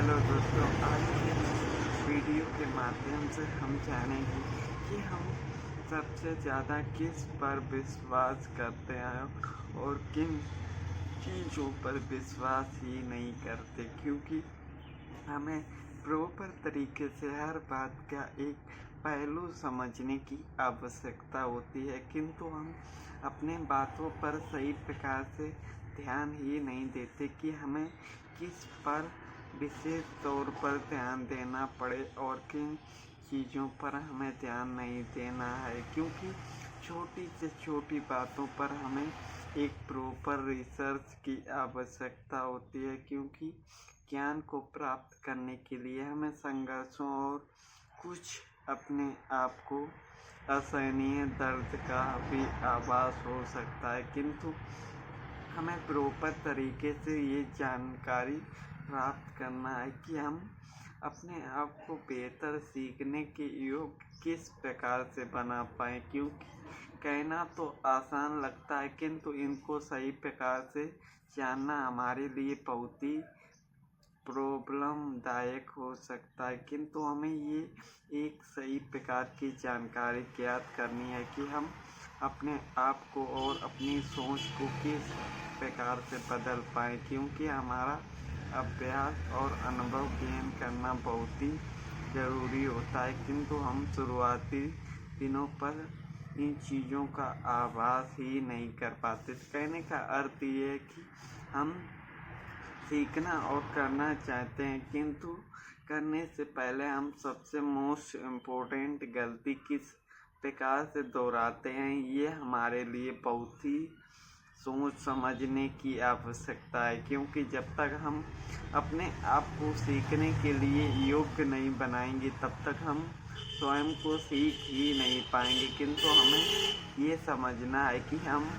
Hello दोस्तों, आज के वीडियो के माध्यम से हम जानेंगे कि हम सबसे ज़्यादा किस पर विश्वास करते हैं और किन चीज़ों पर विश्वास ही नहीं करते, क्योंकि हमें प्रॉपर तरीके से हर बात का एक पहलू समझने की आवश्यकता होती है, किंतु हम अपने बातों पर सही प्रकार से ध्यान ही नहीं देते कि हमें किस पर विशेष तौर पर ध्यान देना पड़े और किन चीज़ों पर हमें ध्यान नहीं देना है, क्योंकि छोटी से छोटी बातों पर हमें एक प्रॉपर रिसर्च की आवश्यकता होती है, क्योंकि ज्ञान को प्राप्त करने के लिए हमें संघर्षों और कुछ अपने आप को असहनीय दर्द का भी आभास हो सकता है, किंतु हमें प्रॉपर तरीके से ये जानकारी प्राप्त करना है कि हम अपने आप को बेहतर सीखने के योग्य किस प्रकार से बना पाएँ, क्योंकि कहना तो आसान लगता है, किंतु इनको सही प्रकार से जानना हमारे लिए बहुत ही प्रॉब्लमदायक हो सकता है। किंतु हमें ये एक सही प्रकार की जानकारी ज्ञात करनी है कि हम अपने आप को और अपनी सोच को किस प्रकार से बदल पाएँ, क्योंकि हमारा अभ्यास और अनुभव गेन करना बहुत ही ज़रूरी होता है, किंतु हम शुरुआती दिनों पर इन चीज़ों का आभास ही नहीं कर पाते। कहने का अर्थ ये है कि हम सीखना और करना चाहते हैं, किंतु करने से पहले हम सबसे मोस्ट इम्पोर्टेंट गलती किस प्रकार से दोहराते हैं, ये हमारे लिए बहुत ही सोच समझने की आवश्यकता है, क्योंकि जब तक हम अपने आप को सीखने के लिए योग्य नहीं बनाएंगे तब तक हम स्वयं को सीख ही नहीं पाएंगे। किंतु हमें ये समझना है कि हम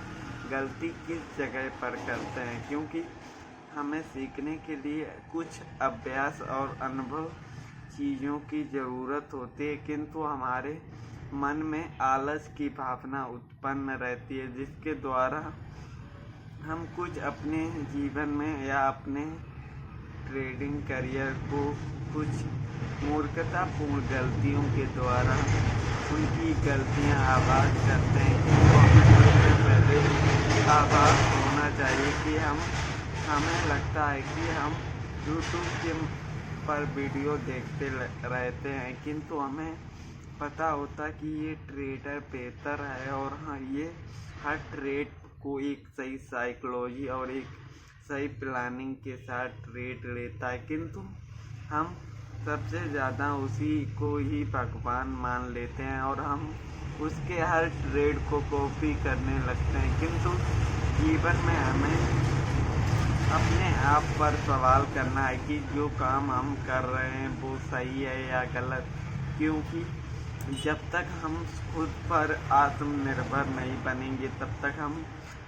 गलती किस जगह पर करते हैं, क्योंकि हमें सीखने के लिए कुछ अभ्यास और अनुभव चीज़ों की ज़रूरत होती है, किंतु हमारे मन में आलस की भावना उत्पन्न रहती है, जिसके द्वारा हम कुछ अपने जीवन में या अपने ट्रेडिंग करियर को कुछ मूर्खतापूर्ण गलतियों के द्वारा उनकी गलतियां आभास करते हैं, तो हमें सबसे पहले आभास होना चाहिए कि हमें लगता है कि हम यूट्यूब के पर वीडियो देखते रहते हैं, किंतु हमें पता होता कि ये ट्रेडर बेहतर है और हाँ, ये हर ट्रेड को एक सही साइकोलॉजी और एक सही प्लानिंग के साथ ट्रेड लेता है, किंतु हम सबसे ज़्यादा उसी को ही भगवान मान लेते हैं और हम उसके हर ट्रेड को कॉपी करने लगते हैं। किंतु जीवन में हमें अपने आप पर सवाल करना है कि जो काम हम कर रहे हैं वो सही है या गलत, क्योंकि जब तक हम खुद पर आत्मनिर्भर नहीं बनेंगे तब तक हम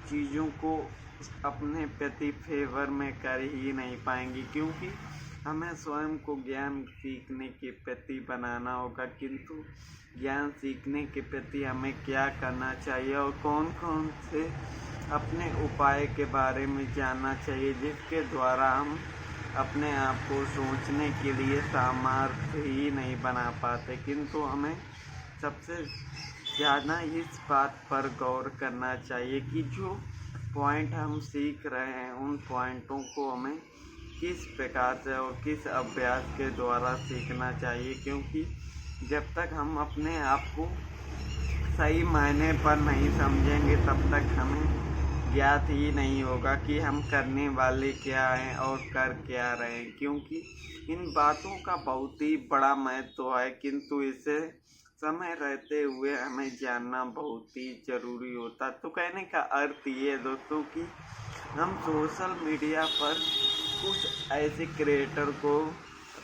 चीज़ों को अपने प्रति फेवर में कर ही नहीं पाएंगे, क्योंकि हमें स्वयं को ज्ञान सीखने के प्रति बनाना होगा। किंतु ज्ञान सीखने के प्रति हमें क्या करना चाहिए और कौन कौन से अपने उपाय के बारे में जानना चाहिए, जिसके द्वारा हम अपने आप को सोचने के लिए सामर्थ्य ही नहीं बना पाते, किंतु हमें सबसे ज़्यादा इस बात पर गौर करना चाहिए कि जो पॉइंट हम सीख रहे हैं उन पॉइंटों को हमें किस प्रकार से और किस अभ्यास के द्वारा सीखना चाहिए, क्योंकि जब तक हम अपने आप को सही मायने पर नहीं समझेंगे तब तक हमें ज्ञात ही नहीं होगा कि हम करने वाले क्या हैं और कर क्या रहे हैं, क्योंकि इन बातों का बहुत ही बड़ा महत्व है, किंतु इसे समय रहते हुए हमें जानना बहुत ही ज़रूरी होता। तो कहने का अर्थ ये दोस्तों कि हम सोशल मीडिया पर कुछ ऐसे क्रिएटर को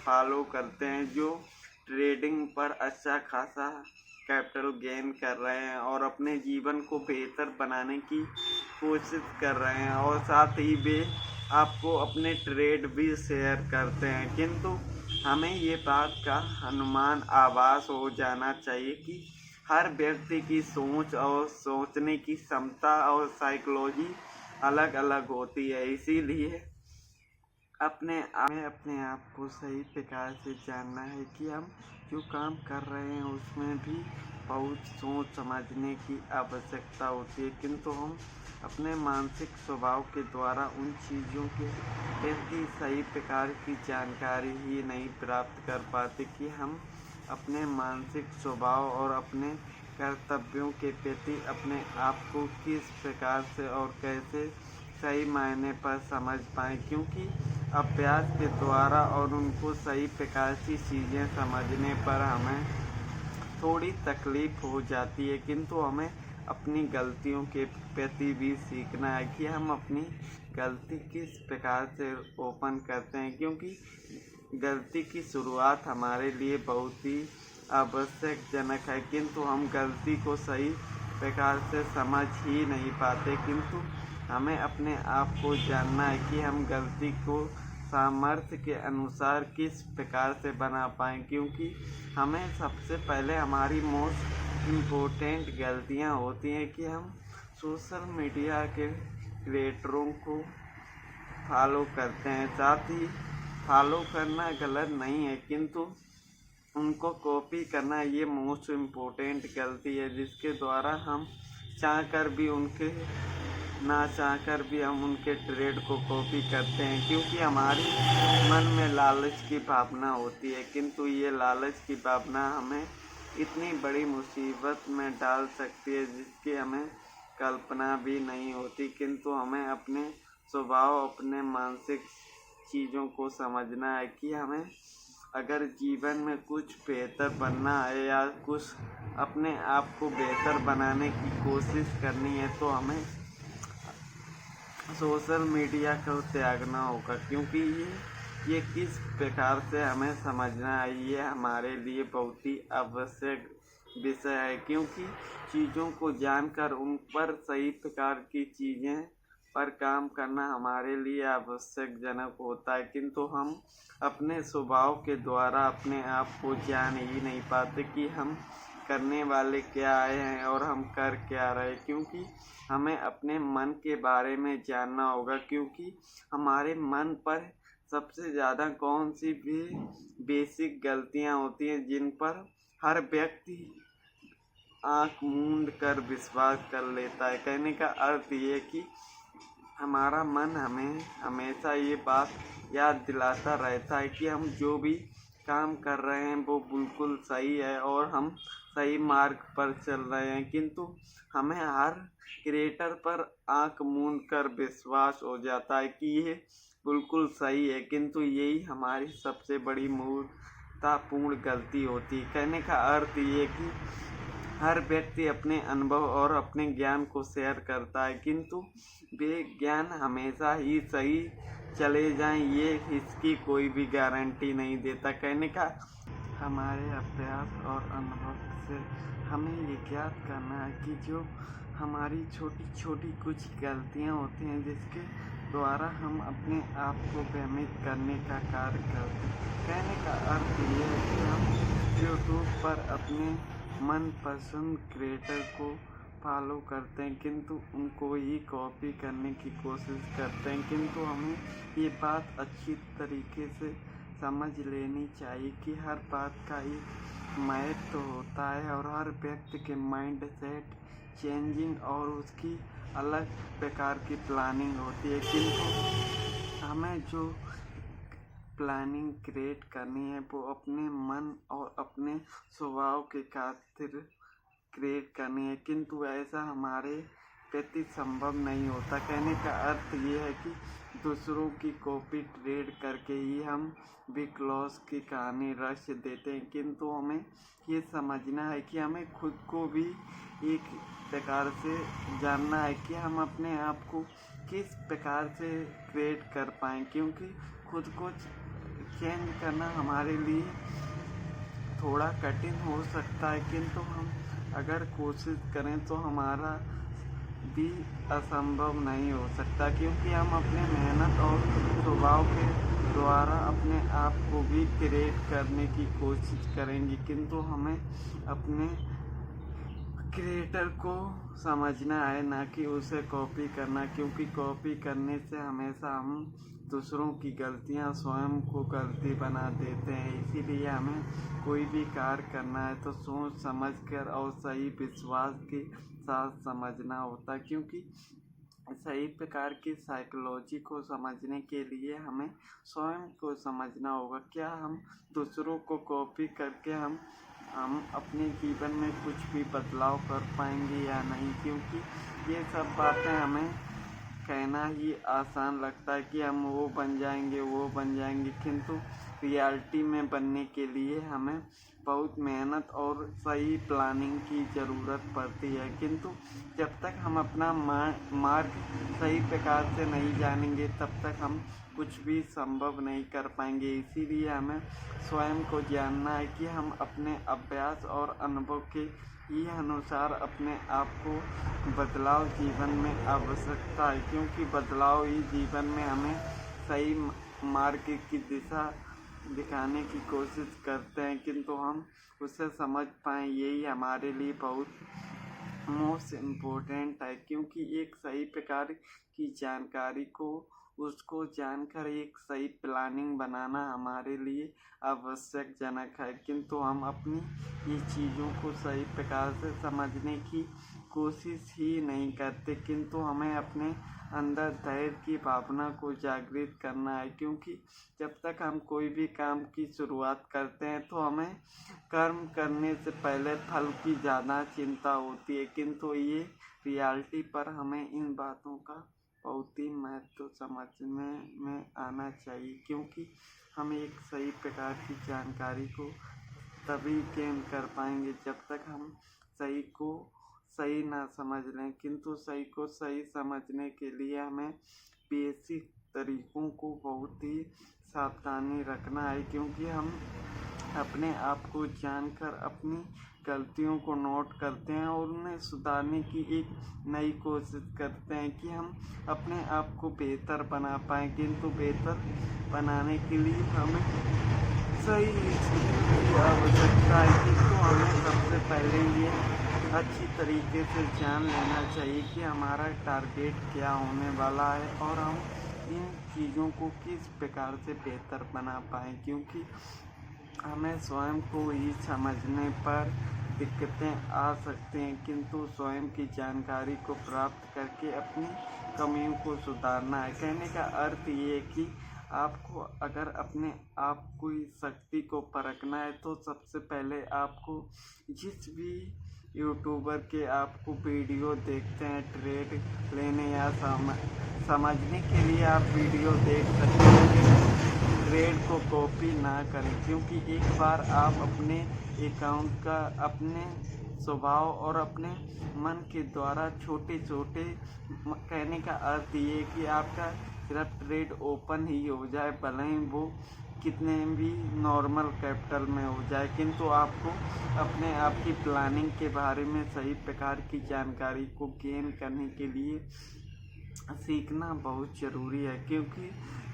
फॉलो करते हैं जो ट्रेडिंग पर अच्छा खासा कैपिटल गेन कर रहे हैं और अपने जीवन को बेहतर बनाने की कोशिश कर रहे हैं, और साथ ही वे आपको अपने ट्रेड भी शेयर करते हैं, किंतु हमें ये बात का अनुमान आभास हो जाना चाहिए कि हर व्यक्ति की सोच और सोचने की क्षमता और साइकोलॉजी अलग अलग होती है। इसीलिए अपने आप को सही प्रकार से जानना है कि हम जो काम कर रहे हैं उसमें भी बहुत सोच समझने की आवश्यकता होती है, किंतु हम अपने मानसिक स्वभाव के द्वारा उन चीज़ों के प्रति सही प्रकार की जानकारी ही नहीं प्राप्त कर पाते कि हम अपने मानसिक स्वभाव और अपने कर्तव्यों के प्रति अपने आप को किस प्रकार से और कैसे सही मायने पर समझ पाएँ, क्योंकि अभ्यास के द्वारा और उनको सही प्रकार की चीज़ें समझने पर हमें थोड़ी तकलीफ़ हो जाती है, किंतु हमें अपनी गलतियों के प्रति भी सीखना है कि हम अपनी गलती किस प्रकार से ओपन करते हैं, क्योंकि गलती की शुरुआत हमारे लिए बहुत ही आवश्यकजनक है, किंतु हम गलती को सही प्रकार से समझ ही नहीं पाते। किंतु हमें अपने आप को जानना है कि हम गलती को सामर्थ्य के अनुसार किस प्रकार से बना पाएँ, क्योंकि हमें सबसे पहले हमारी मोस्ट इम्पोर्टेंट गलतियां होती हैं कि हम सोशल मीडिया के क्रिएटरों को फॉलो करते हैं। साथ ही फॉलो करना गलत नहीं है, किंतु उनको कॉपी करना ये मोस्ट इम्पोर्टेंट गलती है, जिसके द्वारा हम ना चाहकर भी हम उनके ट्रेड को कॉपी करते हैं, क्योंकि हमारी मन में लालच की भावना होती है, किंतु ये लालच की भावना हमें इतनी बड़ी मुसीबत में डाल सकती है जिसकी हमें कल्पना भी नहीं होती। किंतु हमें अपने स्वभाव, अपने मानसिक चीज़ों को समझना है कि हमें अगर जीवन में कुछ बेहतर बनना है या कुछ अपने आप को बेहतर बनाने की कोशिश करनी है तो हमें सोशल मीडिया को त्यागना होगा, क्योंकि ये किस प्रकार से हमें समझना है, ये हमारे लिए बहुत ही आवश्यक विषय है, क्योंकि चीज़ों को जानकर उन पर सही प्रकार की चीज़ें पर काम करना हमारे लिए आवश्यकजनक होता है, किंतु हम अपने स्वभाव के द्वारा अपने आप को जान ही नहीं पाते कि हम करने वाले क्या आए हैं और हम कर क्या रहे, क्योंकि हमें अपने मन के बारे में जानना होगा, क्योंकि हमारे मन पर सबसे ज़्यादा कौन सी भी बेसिक गलतियां होती हैं जिन पर हर व्यक्ति आँख मूंद कर विश्वास कर लेता है। कहने का अर्थ ये कि हमारा मन हमें हमेशा ये बात याद दिलाता रहता है कि हम जो भी काम कर रहे हैं वो बिल्कुल सही है और हम सही मार्ग पर चल रहे हैं, किंतु हमें हर क्रिएटर पर आँख मूंद कर विश्वास हो जाता है कि ये बिल्कुल सही है, किंतु यही हमारी सबसे बड़ी मूर्खतापूर्ण गलती होती है। कहने का अर्थ ये कि हर व्यक्ति अपने अनुभव और अपने ज्ञान को शेयर करता है, किंतु वे ज्ञान हमेशा ही सही चले जाएं ये इसकी कोई भी गारंटी नहीं देता। कहने का हमारे अभ्यास और अनुभव से हमें ये ज्ञात करना है कि जो हमारी छोटी छोटी कुछ गलतियां होती हैं जिसके द्वारा हम अपने आप को भ्रमित करने का कार्य करते हैं। कहने का अर्थ ये है कि हम यूट्यूब पर अपने मनपसंद क्रिएटर को फॉलो करते हैं, किंतु उनको ही कॉपी करने की कोशिश करते हैं, किंतु हमें ये बात अच्छी तरीके से समझ लेनी चाहिए कि हर बात का एक महत्व होता है और हर व्यक्ति के माइंड सेट चेंजिंग और उसकी अलग प्रकार की प्लानिंग होती है, किंतु हमें जो प्लानिंग क्रिएट करनी है वो अपने मन और अपने स्वभाव के खातिर क्रिएट करनी है, किंतु ऐसा हमारे प्रति संभव नहीं होता। कहने का अर्थ ये है कि दूसरों की कॉपी ट्रेड करके ही हम बिग लॉस की कहानी रच देते हैं, किंतु हमें ये समझना है कि हमें खुद को भी एक प्रकार से जानना है कि हम अपने आप को किस प्रकार से क्रिएट कर पाएँ, क्योंकि खुद को चेंज करना हमारे लिए थोड़ा कठिन हो सकता है, किंतु हम अगर कोशिश करें तो हमारा भी असंभव नहीं हो सकता, क्योंकि हम अपने मेहनत और स्वभाव के द्वारा अपने आप को भी क्रिएट करने की कोशिश करेंगे, किंतु हमें अपने क्रिएटर को समझना है, ना कि उसे कॉपी करना, क्योंकि कॉपी करने से हमेशा हम दूसरों की गलतियां स्वयं को गलती बना देते हैं। इसीलिए हमें कोई भी कार्य करना है तो सोच समझ कर और सही विश्वास के साथ समझना होता है, क्योंकि सही प्रकार की साइकोलॉजी को समझने के लिए हमें स्वयं को समझना होगा। क्या हम दूसरों को कॉपी करके हम अपने जीवन में कुछ भी बदलाव कर पाएंगे या नहीं, क्योंकि ये सब बातें हमें कहना ही आसान लगता है कि हम वो बन जाएंगे, किंतु रियलिटी में बनने के लिए हमें बहुत मेहनत और सही प्लानिंग की ज़रूरत पड़ती है। किंतु जब तक हम अपना मार्ग सही प्रकार से नहीं जानेंगे तब तक हम कुछ भी संभव नहीं कर पाएंगे। इसीलिए हमें स्वयं को जानना है कि हम अपने अभ्यास और अनुभव के ही अनुसार अपने आप को बदलाव जीवन में आवश्यकता है, क्योंकि बदलाव ही जीवन में हमें सही मार्ग की दिशा दिखाने की कोशिश करते हैं, किंतु हम उसे समझ पाएँ यही हमारे लिए बहुत मोस्ट इम्पोर्टेंट है। क्योंकि एक सही प्रकार की जानकारी को उसको जानकर एक सही प्लानिंग बनाना हमारे लिए आवश्यकजनक है, किंतु हम अपनी ये चीज़ों को सही प्रकार से समझने की कोशिश ही नहीं करते। किंतु हमें अपने अंदर धैर्य की भावना को जागृत करना है, क्योंकि जब तक हम कोई भी काम की शुरुआत करते हैं तो हमें कर्म करने से पहले फल की ज़्यादा चिंता होती है, किंतु ये रियलिटी पर हमें इन बातों का बहुत ही महत्व समझने में आना चाहिए। क्योंकि हम एक सही प्रकार की जानकारी को तभी गेन कर पाएंगे जब तक हम सही को सही ना समझ लें, किंतु सही को सही समझने के लिए हमें बेसिक तरीकों को बहुत ही सावधानी रखना है। क्योंकि हम अपने आप को जानकर अपनी गलतियों को नोट करते हैं और उन्हें सुधारने की एक नई कोशिश करते हैं कि हम अपने आप को बेहतर बना पाएँ, किंतु बेहतर बनाने के लिए हमें सही की आवश्यकता है। किंतु हमें सबसे पहले ये अच्छी तरीके से जान लेना चाहिए कि हमारा टारगेट क्या होने वाला है और हम इन चीज़ों को किस प्रकार से बेहतर बना पाएँ, क्योंकि हमें स्वयं को ही समझने पर दिक्कतें आ सकती हैं, किंतु स्वयं की जानकारी को प्राप्त करके अपनी कमियों को सुधारना है। कहने का अर्थ ये है कि आपको अगर अपने आप की शक्ति को परखना है तो सबसे पहले आपको जिस भी यूट्यूबर के आपको वीडियो देखते हैं ट्रेड लेने या समझने के लिए आप वीडियो देख सकते हैं, ट्रेड को कॉपी ना करें, क्योंकि एक बार आप अपने अकाउंट का अपने स्वभाव और अपने मन के द्वारा छोटे छोटे कहने का अर्थ ये कि आपका सिर्फ ट्रेड ओपन ही हो जाए, भले ही वो कितने भी नॉर्मल कैपिटल में हो जाए, किंतु आपको अपने आप की प्लानिंग के बारे में सही प्रकार की जानकारी को गेन करने के लिए सीखना बहुत ज़रूरी है। क्योंकि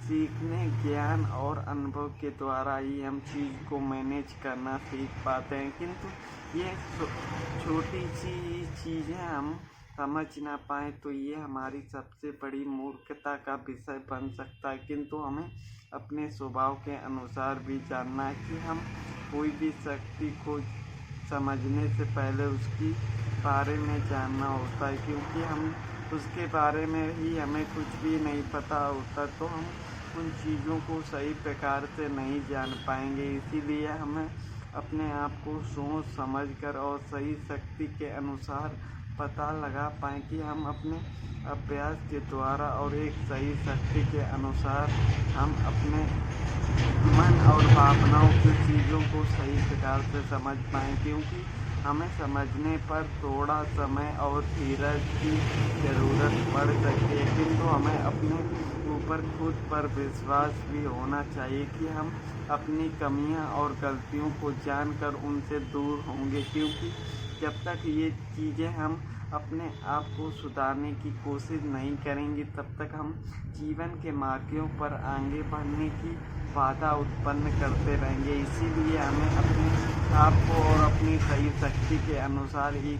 सीखने ज्ञान और अनुभव के द्वारा ही हम चीज़ को मैनेज करना सीख पाते हैं, किंतु ये छोटी सी चीज़ें हम समझ ना पाएँ तो ये हमारी सबसे बड़ी मूर्खता का विषय बन सकता है। किंतु हमें अपने स्वभाव के अनुसार भी जानना है कि हम कोई भी शक्ति को समझने से पहले उसकी बारे में जानना होता है, क्योंकि हम उसके बारे में ही हमें कुछ भी नहीं पता होता तो हम उन चीज़ों को सही प्रकार से नहीं जान पाएंगे। इसीलिए हमें अपने आप को सोच समझ कर और सही शक्ति के अनुसार पता लगा पाएँ कि हम अपने अभ्यास के द्वारा और एक सही शक्ति के अनुसार हम अपने मन और भावनाओं की चीज़ों को सही प्रकार से समझ पाएँ, क्योंकि हमें समझने पर थोड़ा समय और धीरज की ज़रूरत पड़ सकती है, किंतु हमें अपने ऊपर खुद पर विश्वास भी होना चाहिए कि हम अपनी कमियां और गलतियों को जानकर उनसे दूर होंगे। क्योंकि जब तक ये चीज़ें हम अपने आप को सुधारने की कोशिश नहीं करेंगे तब तक हम जीवन के मार्गों पर आगे बढ़ने की बाधा उत्पन्न करते रहेंगे। इसीलिए हमें अपने आप को और अपनी सही शक्ति के अनुसार ही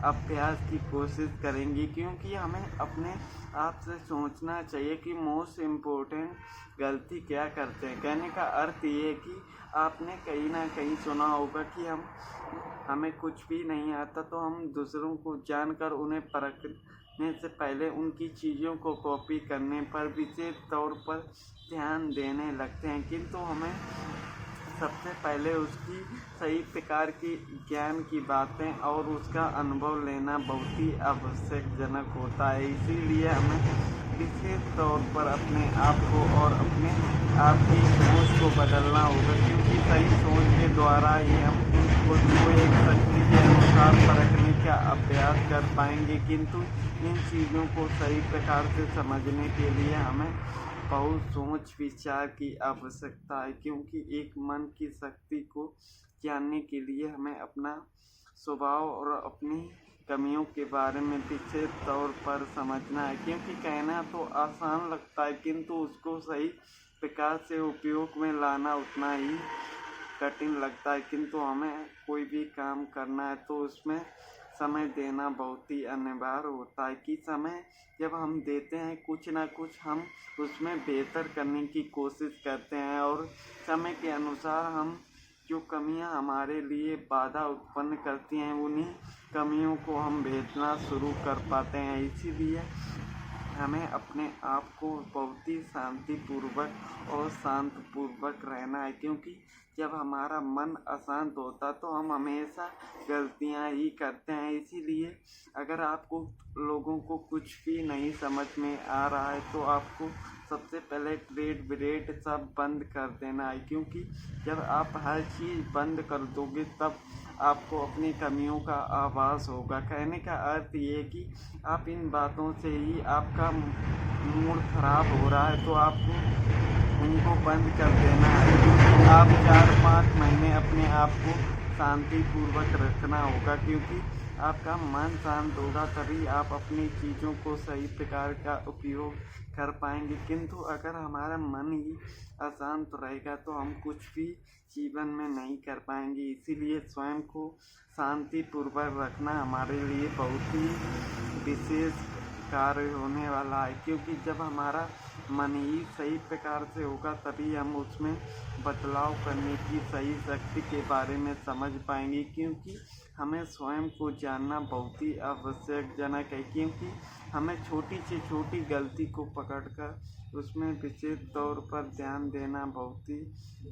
अभ्यास की कोशिश करेंगे, क्योंकि हमें अपने आपसे सोचना चाहिए कि मोस्ट इम्पोर्टेंट गलती क्या करते हैं। कहने का अर्थ ये है कि आपने कहीं ना कहीं सुना होगा कि हमें कुछ भी नहीं आता तो हम दूसरों को जानकर उन्हें परखने से पहले उनकी चीज़ों को कॉपी करने पर विशेष तौर पर ध्यान देने लगते हैं, किंतु हमें सबसे पहले उसकी सही प्रकार की ज्ञान की बातें और उसका अनुभव लेना बहुत ही आवश्यकजनक होता है। इसीलिए हमें विशेष तौर पर अपने आप को और अपने आप की सोच को बदलना होगा, क्योंकि सही सोच के द्वारा ही हम खुद को एक शक्ति के अनुसार परखने का अभ्यास कर पाएंगे। किंतु इन चीज़ों को सही प्रकार से समझने के लिए हमें बहुत सोच विचार की आवश्यकता है, क्योंकि एक मन की शक्ति को जानने के लिए हमें अपना स्वभाव और अपनी कमियों के बारे में विशेष तौर पर समझना है। क्योंकि कहना तो आसान लगता है, किंतु उसको सही प्रकार से उपयोग में लाना उतना ही कठिन लगता है। किंतु हमें कोई भी काम करना है तो उसमें समय देना बहुत ही अनिवार्य होता है कि समय जब हम देते हैं कुछ ना कुछ हम उसमें बेहतर करने की कोशिश करते हैं, और समय के अनुसार हम जो कमियां हमारे लिए बाधा उत्पन्न करती हैं उन्हीं कमियों को हम भेजना शुरू कर पाते हैं। इसीलिए हमें अपने आप को बहुत ही शांतिपूर्वक और शांतपूर्वक रहना है, क्योंकि जब हमारा मन अशांत होता तो हम हमेशा गलतियां ही करते हैं। इसीलिए अगर आपको लोगों को कुछ भी नहीं समझ में आ रहा है तो आपको सबसे पहले ट्रेड ब्रेड सब बंद कर देना है, क्योंकि जब आप हर चीज़ बंद कर दोगे तब आपको अपनी कमियों का आभास होगा। कहने का अर्थ ये कि आप इन बातों से ही आपका मूड खराब हो रहा है तो आपको उनको बंद कर देना है। आप 4-5 महीने अपने आप को शांतिपूर्वक रखना होगा, क्योंकि आपका मन शांत होगा तभी आप अपनी चीज़ों को सही प्रकार का उपयोग कर पाएंगे। किंतु अगर हमारा मन ही अशांत रहेगा तो हम कुछ भी जीवन में नहीं कर पाएंगे। इसीलिए स्वयं को शांतिपूर्वक रखना हमारे लिए बहुत ही विशेष कार्य होने वाला है, क्योंकि जब हमारा मन ही सही प्रकार से होगा तभी हम उसमें बदलाव करने की सही शक्ति के बारे में समझ पाएंगे। क्योंकि हमें स्वयं को जानना बहुत ही आवश्यकजनक है, क्योंकि हमें छोटी से छोटी गलती को पकड़कर उसमें विशेष तौर पर ध्यान देना बहुत ही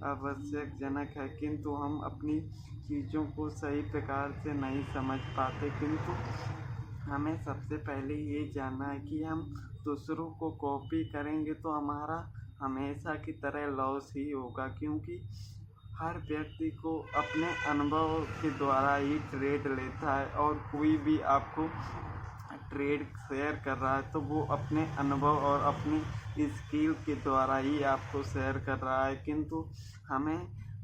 आवश्यकजनक है। किंतु हम अपनी चीज़ों को सही प्रकार से नहीं समझ पाते। किंतु हमें सबसे पहले ये जानना है कि हम दूसरों को कॉपी करेंगे तो हमारा हमेशा की तरह लॉस ही होगा, क्योंकि हर व्यक्ति को अपने अनुभव के द्वारा ही ट्रेड लेता है, और कोई भी आपको ट्रेड शेयर कर रहा है तो वो अपने अनुभव और अपनी स्किल के द्वारा ही आपको शेयर कर रहा है। किंतु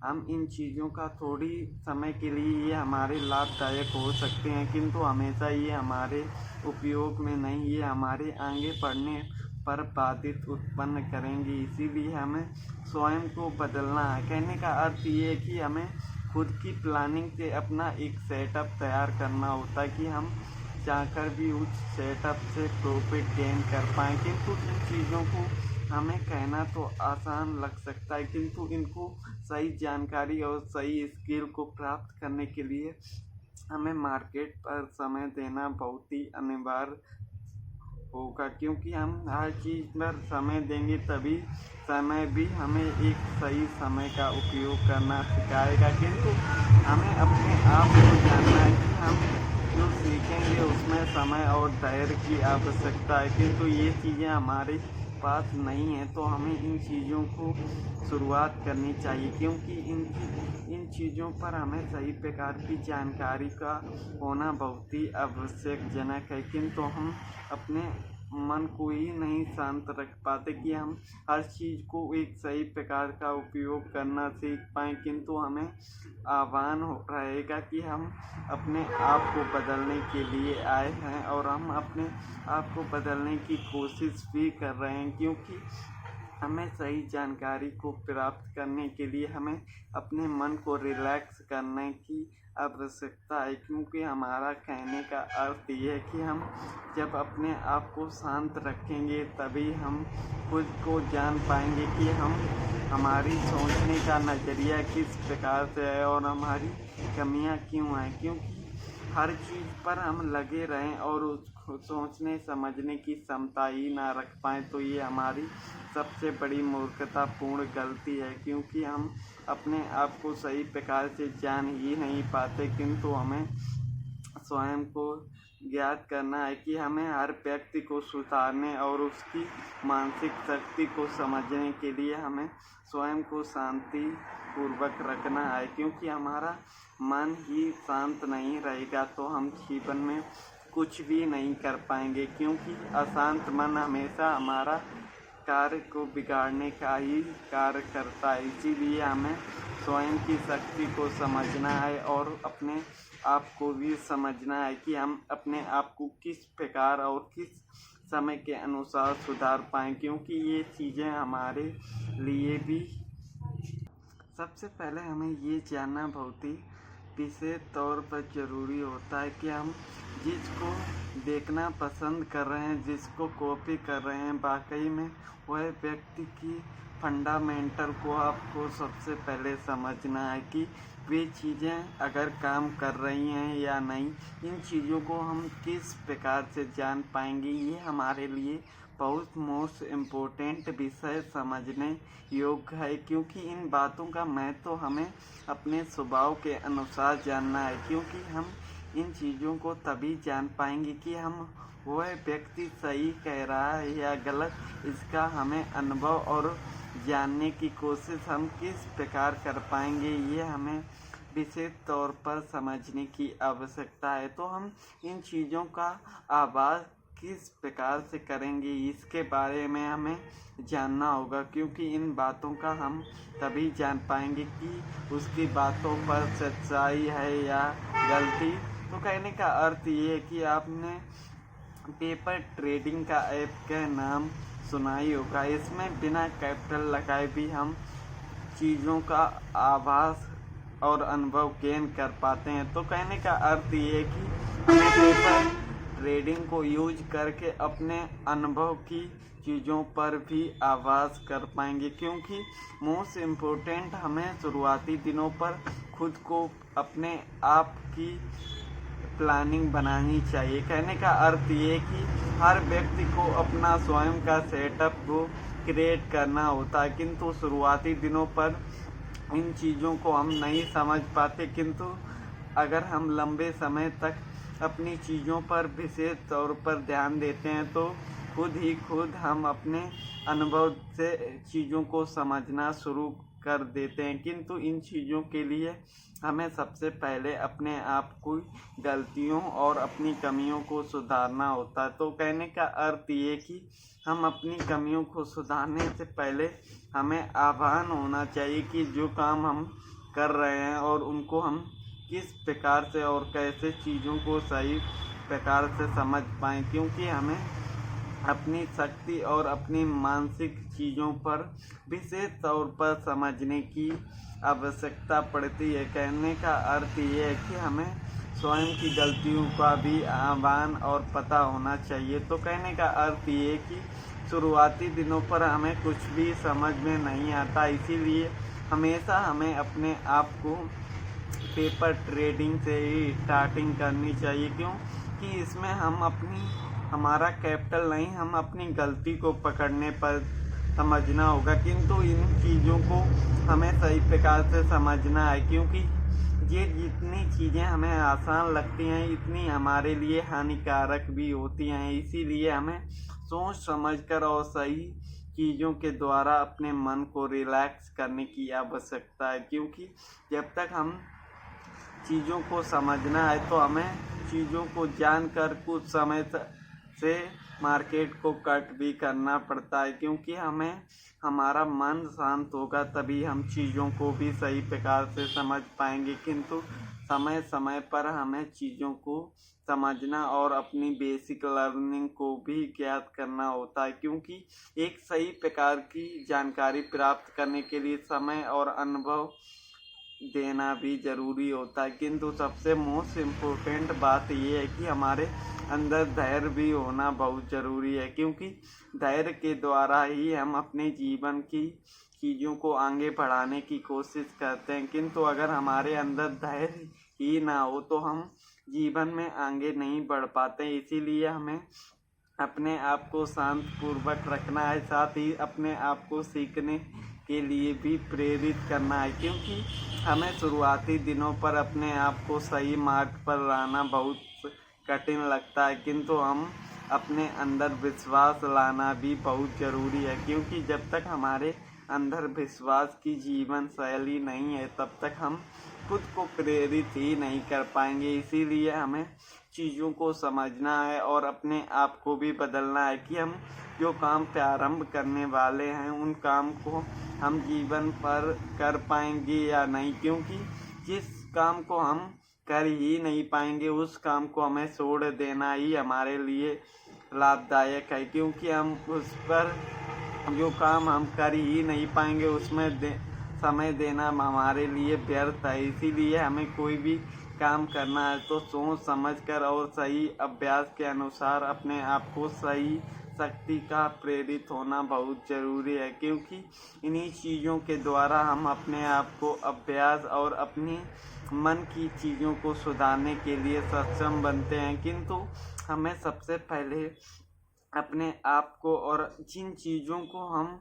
हम इन चीज़ों का थोड़ी समय के लिए ये हमारे लाभदायक हो सकते हैं, किंतु हमेशा ये हमारे उपयोग में नहीं, ये हमारे आगे बढ़ने पर बाधित उत्पन्न करेंगी। इसीलिए हमें स्वयं को बदलना है। कहने का अर्थ ये है कि हमें खुद की प्लानिंग से अपना एक सेटअप तैयार करना होता है कि हम चाहकर भी उस सेटअप से प्रॉफिट गेन कर पाएँ। किंतु इन चीज़ों को हमें कहना तो आसान लग सकता है, किंतु इनको सही जानकारी और सही स्किल को प्राप्त करने के लिए हमें मार्केट पर समय देना बहुत ही अनिवार्य होगा, क्योंकि हम हर चीज़ पर समय देंगे तभी समय भी हमें एक सही समय का उपयोग करना सिखाएगा। किंतु हमें अपने आप को जानना है कि हम जो सीखेंगे उसमें समय और धैर्य की आवश्यकता है, किंतु ये चीज़ें हमारे पास नहीं है तो हमें इन चीज़ों को शुरुआत करनी चाहिए, क्योंकि इन चीज़ों पर हमें सही प्रकार की जानकारी का होना बहुत ही आवश्यकजनक है। किंतु हम अपने मन को ही नहीं शांत रख पाते कि हम हर चीज़ को एक सही प्रकार का उपयोग करना सीख पाएँ। किंतु हमें आह्वान रहेगा कि हम अपने आप को बदलने के लिए आए हैं और हम अपने आप को बदलने की कोशिश भी कर रहे हैं, क्योंकि हमें सही जानकारी को प्राप्त करने के लिए हमें अपने मन को रिलैक्स करने की आवश्यकता है, क्योंकि हमारा कहने का अर्थ ये है कि हम जब अपने आप को शांत रखेंगे तभी हम खुद को जान पाएंगे कि हम हमारी सोचने का नज़रिया किस प्रकार से है और हमारी कमियां क्यों हैं। क्योंकि हर चीज़ पर हम लगे रहें और उसको सोचने समझने की क्षमता ही ना रख पाएँ तो ये हमारी सबसे बड़ी मूर्खतापूर्ण गलती है, क्योंकि हम अपने आप को सही प्रकार से जान ही नहीं पाते। किंतु हमें स्वयं को ज्ञात करना है कि हमें हर व्यक्ति को सुधारने और उसकी मानसिक शक्ति को समझने के लिए हमें स्वयं को शांति पूर्वक रखना है, क्योंकि हमारा मन ही शांत नहीं रहेगा तो हम जीवन में कुछ भी नहीं कर पाएंगे, क्योंकि अशांत मन हमेशा हमारा कार्य को बिगाड़ने का ही कार्य करता है। इसीलिए हमें स्वयं की शक्ति को समझना है और अपने आप को भी समझना है कि हम अपने आप को किस प्रकार और किस समय के अनुसार सुधार पाएँ, क्योंकि ये चीज़ें हमारे लिए भी सबसे पहले हमें ये जानना बहुत ही विशेष तौर पर ज़रूरी होता है कि हम जिसको देखना पसंद कर रहे हैं, जिसको कॉपी कर रहे हैं, वाकई में वह व्यक्ति की फंडामेंटल को आपको सबसे पहले समझना है कि वे चीज़ें अगर काम कर रही हैं या नहीं। इन चीज़ों को हम किस प्रकार से जान पाएंगे, ये हमारे लिए बहुत मोस्ट इम्पोर्टेंट विषय समझने योग्य है, क्योंकि इन बातों का महत्व हमें अपने स्वभाव के अनुसार जानना है। क्योंकि हम इन चीज़ों को तभी जान पाएंगे कि हम वह व्यक्ति सही कह रहा है या गलत, इसका हमें अनुभव और जानने की कोशिश हम किस प्रकार कर पाएंगे, ये हमें विशेष तौर पर समझने की आवश्यकता है। तो हम इन चीज़ों का आभास किस प्रकार से करेंगे, इसके बारे में हमें जानना होगा, क्योंकि इन बातों का हम तभी जान पाएंगे कि उसकी बातों पर सच्चाई है या गलती। तो कहने का अर्थ ये है कि आपने पेपर ट्रेडिंग का ऐप का नाम सुना ही होगा। इसमें बिना कैपिटल लगाए भी हम चीज़ों का आभास और अनुभव गेन कर पाते हैं। तो कहने का अर्थ ये है कि हमें पेपर ट्रेडिंग को यूज करके अपने अनुभव की चीज़ों पर भी आभास कर पाएंगे, क्योंकि मोस्ट इम्पोर्टेंट हमें शुरुआती दिनों पर खुद को अपने आप की प्लानिंग बनानी चाहिए। कहने का अर्थ ये कि हर व्यक्ति को अपना स्वयं का सेटअप को क्रिएट करना होता है, किंतु शुरुआती दिनों पर इन चीज़ों को हम नहीं समझ पाते। किंतु अगर हम लंबे समय तक अपनी चीज़ों पर विशेष तौर पर ध्यान देते हैं तो खुद हम अपने अनुभव से चीज़ों को समझना शुरू कर देते हैं। किंतु इन चीज़ों के लिए हमें सबसे पहले अपने आप को गलतियों और अपनी कमियों को सुधारना होता है। तो कहने का अर्थ ये कि हम अपनी कमियों को सुधारने से पहले हमें आभान होना चाहिए कि जो काम हम कर रहे हैं और उनको हम किस प्रकार से और कैसे चीज़ों को सही प्रकार से समझ पाएँ, क्योंकि हमें अपनी शक्ति और अपनी मानसिक चीज़ों पर विशेष तौर पर समझने की आवश्यकता पड़ती है। कहने का अर्थ ये है कि हमें स्वयं की गलतियों का भी आह्वान और पता होना चाहिए। तो कहने का अर्थ ये है कि शुरुआती दिनों पर हमें कुछ भी समझ में नहीं आता, इसीलिए हमेशा हमें अपने आप को पेपर ट्रेडिंग से ही स्टार्टिंग करनी चाहिए, क्योंकि इसमें हमारा कैपिटल नहीं, हम अपनी गलती को पकड़ने पर समझना होगा। किंतु इन चीज़ों को हमें सही प्रकार से समझना है, क्योंकि ये जितनी चीज़ें हमें आसान लगती हैं इतनी हमारे लिए हानिकारक भी होती हैं। इसीलिए हमें सोच समझकर और सही चीज़ों के द्वारा अपने मन को रिलैक्स करने की आवश्यकता है, क्योंकि जब तक हम चीज़ों को समझना है तो हमें चीज़ों को जानकर कुछ समय से मार्केट को कट भी करना पड़ता है, क्योंकि हमें हमारा मन शांत होगा तभी हम चीज़ों को भी सही प्रकार से समझ पाएंगे। किंतु समय समय पर हमें चीज़ों को समझना और अपनी बेसिक लर्निंग को भी ज्ञात करना होता है, क्योंकि एक सही प्रकार की जानकारी प्राप्त करने के लिए समय और अनुभव देना भी ज़रूरी होता है। किंतु सबसे मोस्ट इम्पोर्टेंट बात ये है कि हमारे अंदर धैर्य भी होना बहुत ज़रूरी है, क्योंकि धैर्य के द्वारा ही हम अपने जीवन की चीज़ों को आगे बढ़ाने की कोशिश करते हैं। किंतु अगर हमारे अंदर धैर्य ही ना हो तो हम जीवन में आगे नहीं बढ़ पाते। इसीलिए हमें अपने आप को शांतपूर्वक रखना है, साथ ही अपने आप को सीखने के लिए भी प्रेरित करना है, क्योंकि हमें शुरुआती दिनों पर अपने आप को सही मार्ग पर लाना बहुत कठिन लगता है, किंतु हम अपने अंदर विश्वास लाना भी बहुत ज़रूरी है, क्योंकि जब तक हमारे अंदर विश्वास की जीवन शैली नहीं है तब तक हम खुद को प्रेरित ही नहीं कर पाएंगे। इसीलिए हमें चीज़ों को समझना है और अपने आप को भी बदलना है कि हम जो काम प्रारंभ करने वाले हैं उन काम को हम जीवन पर कर पाएंगे या नहीं, क्योंकि जिस काम को हम कर ही नहीं पाएंगे उस काम को हमें छोड़ देना ही हमारे लिए लाभदायक है, क्योंकि हम उस पर जो काम हम कर ही नहीं पाएंगे उसमें समय देना हमारे लिए व्यर्थ है। इसीलिए हमें कोई भी काम करना है तो सोच समझ कर और सही अभ्यास के अनुसार अपने आप को सही शक्ति का प्रेरित होना बहुत ज़रूरी है, क्योंकि इन्हीं चीज़ों के द्वारा हम अपने आप को अभ्यास और अपनी मन की चीज़ों को सुधारने के लिए सक्षम बनते हैं। किंतु हमें सबसे पहले अपने आप को और जिन चीज़ों को हम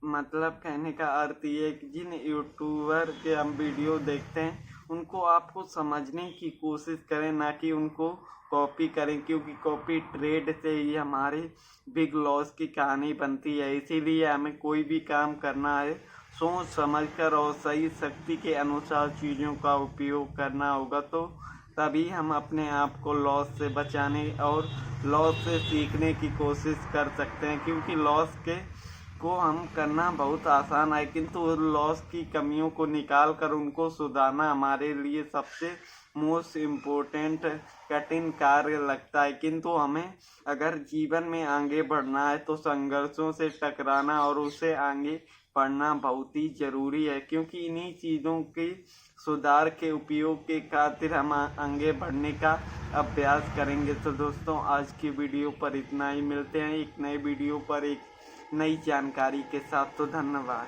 मतलब कहने का अर्थ ये है कि जिन यूट्यूबर के हम वीडियो देखते हैं उनको आपको समझने की कोशिश करें, ना कि उनको कॉपी करें, क्योंकि कॉपी ट्रेड से ही हमारी बिग लॉस की कहानी बनती है। इसीलिए हमें कोई भी काम करना है सोच समझकर और सही शक्ति के अनुसार चीज़ों का उपयोग करना होगा, तो तभी हम अपने आप को लॉस से बचाने और लॉस से सीखने की कोशिश कर सकते हैं, क्योंकि लॉस को हम करना बहुत आसान है, किंतु लॉस की कमियों को निकाल कर उनको सुधारना हमारे लिए सबसे मोस्ट इम्पोर्टेंट कठिन कार्य लगता है। किंतु हमें अगर जीवन में आगे बढ़ना है तो संघर्षों से टकराना और उससे आगे बढ़ना बहुत ही ज़रूरी है, क्योंकि इन्हीं चीज़ों के सुधार के उपयोग के खातिर हम आगे बढ़ने का अभ्यास करेंगे। तो दोस्तों आज की वीडियो पर इतना ही, मिलते हैं एक नए वीडियो पर एक नई जानकारी के साथ। तो धन्यवाद।